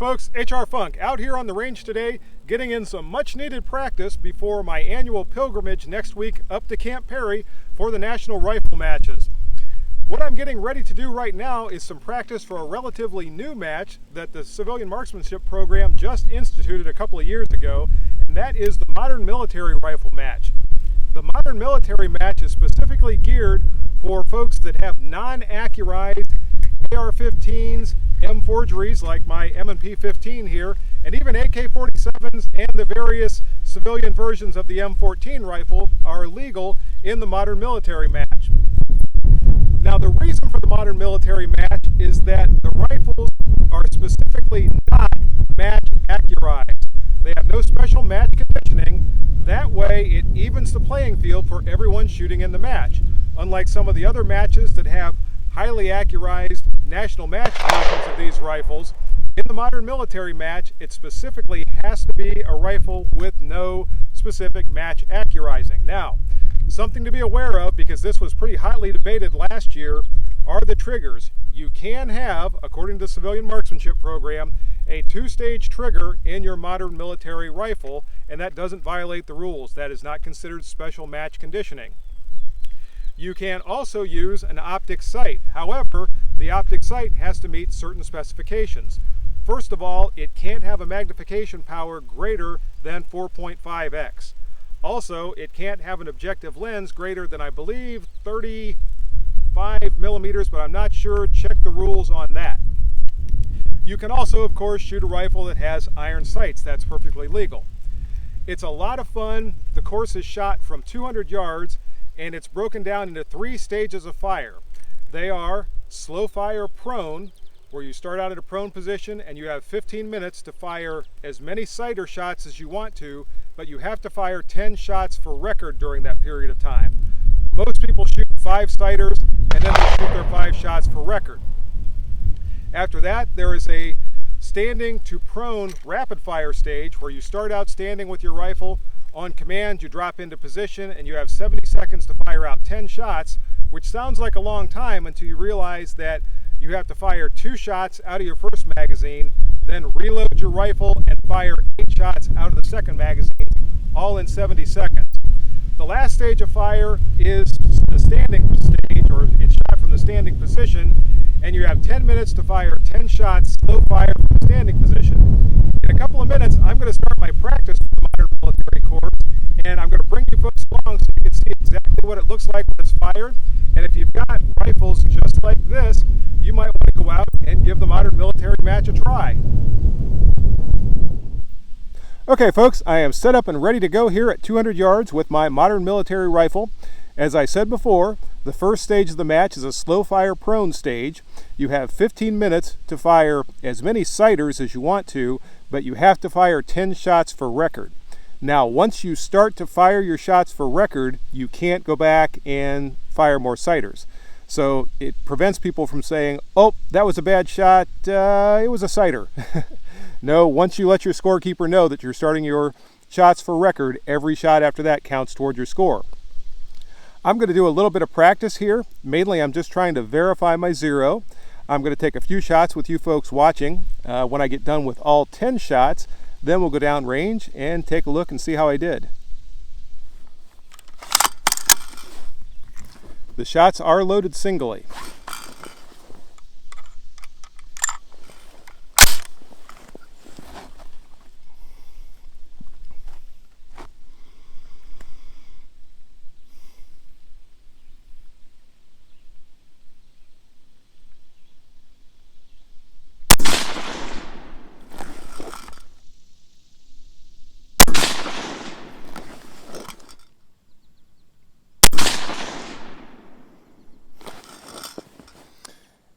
folks, HR Funk out here on the range today, getting in some much needed practice before my annual pilgrimage next week up to Camp Perry for the National Rifle Matches. What I'm getting ready to do right now is some practice for a relatively new match that the Civilian Marksmanship Program just instituted a couple of years ago, and that is the Modern Military Rifle Match. The Modern Military Match is specifically geared for folks that have non-accurized AR-15s, M forgeries like my M&P 15 here, and even AK-47s and the various civilian versions of the M14 rifle are legal in the Modern Military Match. Now, the reason for the Modern Military Match is that the rifles are specifically not match accurized. They have no special match conditioning. That way it evens the playing field for everyone shooting in the match. Unlike some of the other matches that have highly accurized national match versions of these rifles, in the Modern Military Match it specifically has to be a rifle with no specific match accurizing. Now, something to be aware of, because this was pretty hotly debated last year, are the triggers. You can have, according to the Civilian Marksmanship Program, a two-stage trigger in your Modern Military rifle, and that doesn't violate the rules. That is not considered special match conditioning. You can also use an optic sight. However, the optic sight has to meet certain specifications. First of all, it can't have a magnification power greater than 4.5x. Also, it can't have an objective lens greater than, I believe, 35 millimeters, but I'm not sure. Check the rules on that. You can also, of course, shoot a rifle that has iron sights. That's perfectly legal. It's a lot of fun. The course is shot from 200 yards, and it's broken down into 3 stages of fire. They are slow fire prone, where you start out at a prone position and you have 15 minutes to fire as many sighter shots as you want to, but you have to fire 10 shots for record during that period of time. Most people shoot 5 sighters and then they shoot their 5 shots for record. After that, there is a standing to prone rapid fire stage where you start out standing with your rifle. On command, you drop into position and you have 70 seconds to fire out 10 shots, which sounds like a long time until you realize that you have to fire 2 shots out of your first magazine, then reload your rifle and fire 8 shots out of the second magazine, all in 70 seconds. The last stage of fire is the standing stage, or it's shot from the standing position, and you have 10 minutes to fire 10 shots slow fire from the standing position. In a couple of minutes, I'm going to start my practice for the Modern Military course, and I'm going to bring you folks along so you can see exactly what it looks like when it's fired. And if you've got rifles just like this, you might want to go out and give the Modern Military Match a try. Okay folks, I am set up and ready to go here at 200 yards with my Modern Military rifle. As I said before, the first stage of the match is a slow fire prone stage. You have 15 minutes to fire as many sighters as you want to, but you have to fire 10 shots for record. Now, once you start to fire your shots for record, you can't go back and fire more sighters. So it prevents people from saying, oh, that was a bad shot, it was a sighter. No, once you let your scorekeeper know that you're starting your shots for record, every shot after that counts toward your score. I'm going to do a little bit of practice here. Mainly, I'm just trying to verify my zero. I'm going to take a few shots with you folks watching. When I get done with all 10 shots, then we'll go down range and take a look and see how I did. The shots are loaded singly.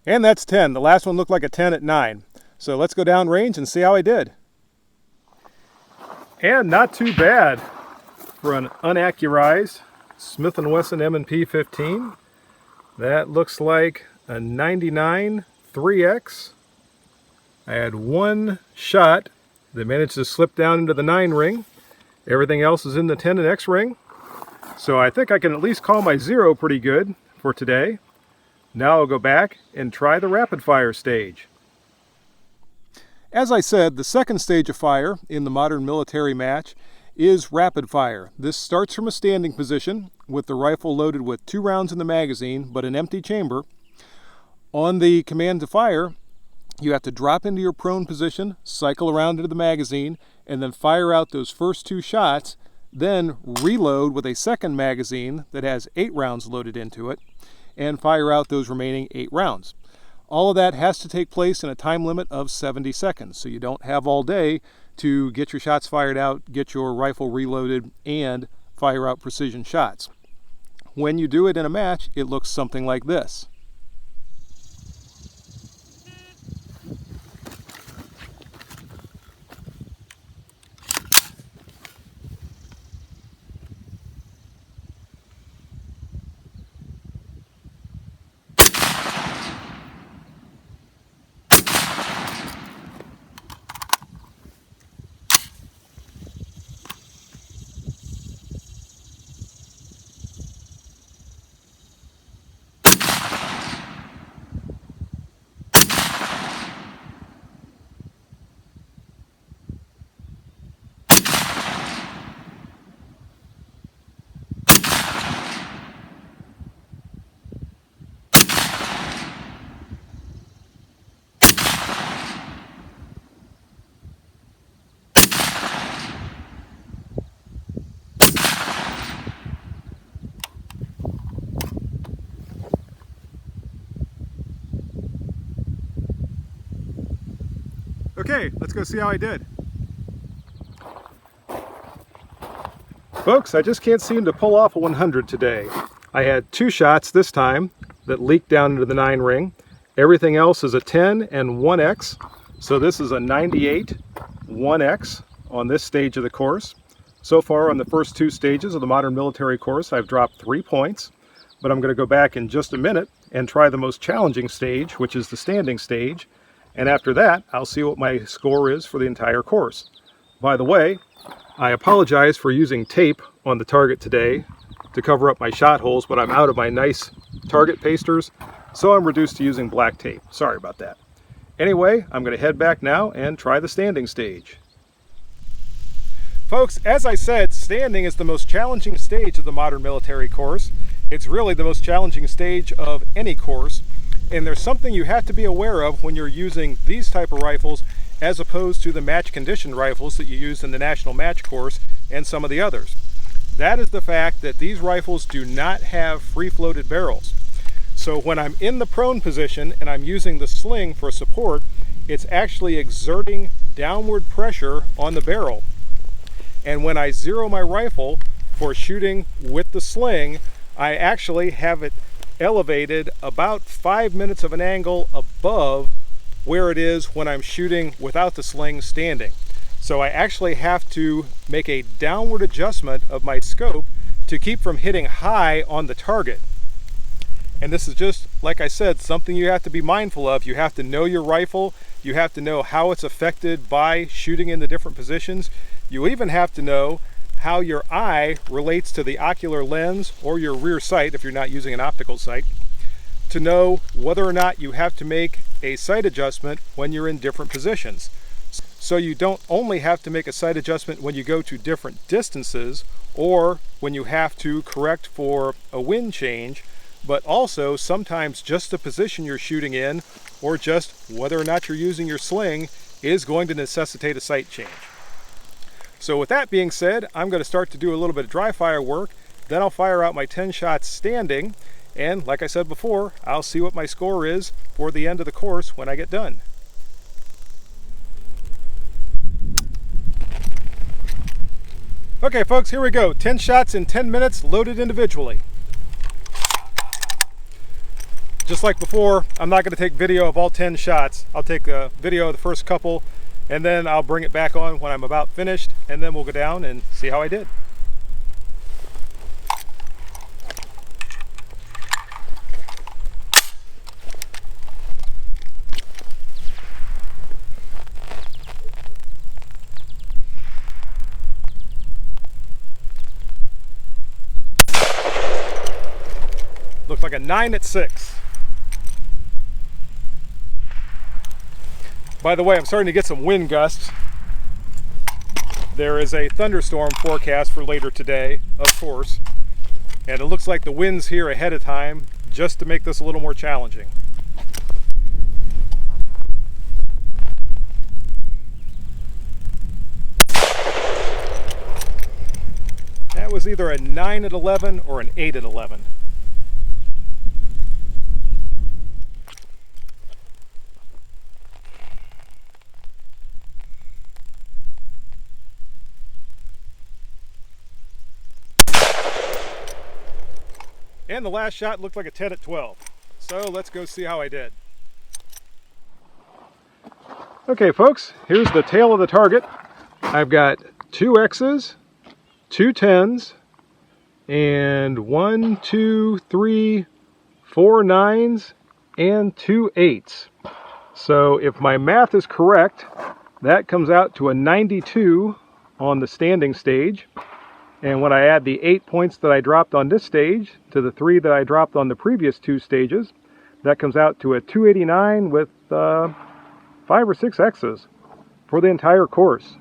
And that's 10. The last one looked like a 10 at 9. So let's go down range and see how I did. And not too bad for an unaccurized Smith & Wesson M&P 15. That looks like a 99 3X. I had one shot that managed to slip down into the 9 ring. Everything else is in the 10 and X ring. So I think I can at least call my zero pretty good for today. Now I'll go back and try the rapid fire stage. As I said, the second stage of fire in the modern military match is rapid fire. This starts from a standing position with the rifle loaded with 2 rounds in the magazine but an empty chamber. On the command to fire, you have to drop into your prone position, cycle around into the magazine, and then fire out those first 2 shots, then reload with a second magazine that has 8 rounds loaded into it, and fire out those remaining 8 rounds. All of that has to take place in a time limit of 70 seconds, so you don't have all day to get your shots fired out, get your rifle reloaded, and fire out precision shots. When you do it in a match, it looks something like this. Okay, let's go see how I did. Folks, I just can't seem to pull off a 100 today. I had 2 shots this time that leaked down into the 9 ring. Everything else is a 10 and 1X. So this is a 98 1X on this stage of the course. So far on the first 2 stages of the modern military course, I've dropped 3 points. But I'm going to go back in just a minute and try the most challenging stage, which is the standing stage. And after that, I'll see what my score is for the entire course. By the way, I apologize for using tape on the target today to cover up my shot holes, but I'm out of my nice target pasters, so I'm reduced to using black tape. Sorry about that. Anyway, I'm going to head back now and try the standing stage. Folks, as I said, standing is the most challenging stage of the modern military course. It's really the most challenging stage of any course. And there's something you have to be aware of when you're using these type of rifles as opposed to the match conditioned rifles that you use in the national match course and some of the others. That is the fact that these rifles do not have free floated barrels. So when I'm in the prone position and I'm using the sling for support, it's actually exerting downward pressure on the barrel. And when I zero my rifle for shooting with the sling, I actually have it elevated about 5 minutes of an angle above where it is when I'm shooting without the sling standing. So I actually have to make a downward adjustment of my scope to keep from hitting high on the target. And this is just, like I said, something you have to be mindful of. You have to know your rifle. You have to know how it's affected by shooting in the different positions. You even have to know how your eye relates to the ocular lens or your rear sight if you're not using an optical sight, to know whether or not you have to make a sight adjustment when you're in different positions. So you don't only have to make a sight adjustment when you go to different distances or when you have to correct for a wind change, but also sometimes just the position you're shooting in or just whether or not you're using your sling is going to necessitate a sight change. So with that being said, I'm going to start to do a little bit of dry fire work, then I'll fire out my 10 shots standing, and like I said before, I'll see what my score is for the end of the course when I get done. Okay folks, here we go. 10 shots in 10 minutes loaded individually. Just like before, I'm not going to take video of all 10 shots. I'll take a video of the first couple, and then I'll bring it back on when I'm about finished, and then we'll go down and see how I did. Looks like a 9 at 6. By the way, I'm starting to get some wind gusts. There is a thunderstorm forecast for later today, of course, and it looks like the wind's here ahead of time just to make this a little more challenging. That was either a 9 at 11 or an 8 at 11. And the last shot looked like a 10 at 12. So let's go see how I did. Okay folks, here's the tail of the target. I've got 2 X's, 2 10s, and 1, 2, 3, 4 9s, and 2 8s. So if my math is correct, that comes out to a 92 on the standing stage. And when I add the 8 points that I dropped on this stage to the 3 that I dropped on the previous 2 stages, that comes out to a 289 with 5 or 6 X's for the entire course.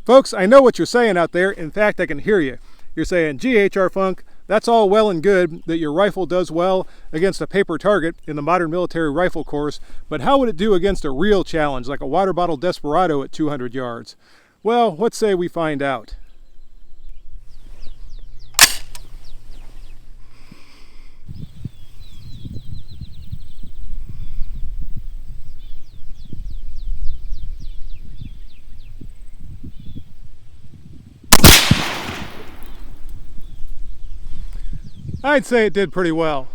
Folks, I know what you're saying out there. In fact, I can hear you. You're saying, gee, HR Funk, that's all well and good that your rifle does well against a paper target in the modern military rifle course, but how would it do against a real challenge like a water bottle desperado at 200 yards? Well, let's say we find out. I'd say it did pretty well.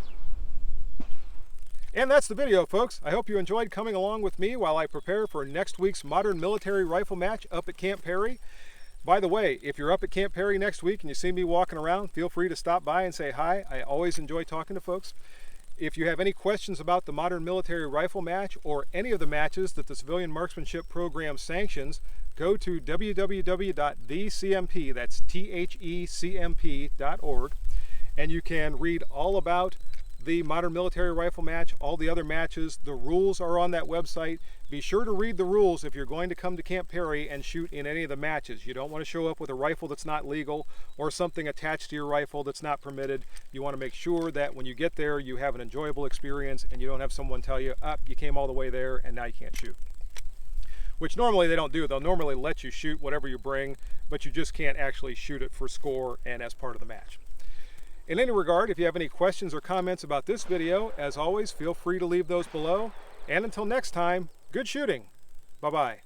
And that's the video, folks. I hope you enjoyed coming along with me while I prepare for next week's modern military rifle match up at Camp Perry. By the way, if you're up at Camp Perry next week and you see me walking around, feel free to stop by and say hi. I always enjoy talking to folks. If you have any questions about the modern military rifle match or any of the matches that the Civilian Marksmanship Program sanctions, go to www.thecmp, that's thecmp.org, and you can read all about the modern military rifle match, all the other matches. The rules are on that website. Be sure to read the rules if you're going to come to Camp Perry and shoot in any of the matches. You don't want to show up with a rifle that's not legal or something attached to your rifle that's not permitted. You want to make sure that when you get there you have an enjoyable experience and you don't have someone tell you, you came all the way there and now you can't shoot. Which normally they don't do. They'll normally let you shoot whatever you bring, but you just can't actually shoot it for score and as part of the match. In any regard, if you have any questions or comments about this video, as always, feel free to leave those below. And until next time, good shooting. Bye-bye.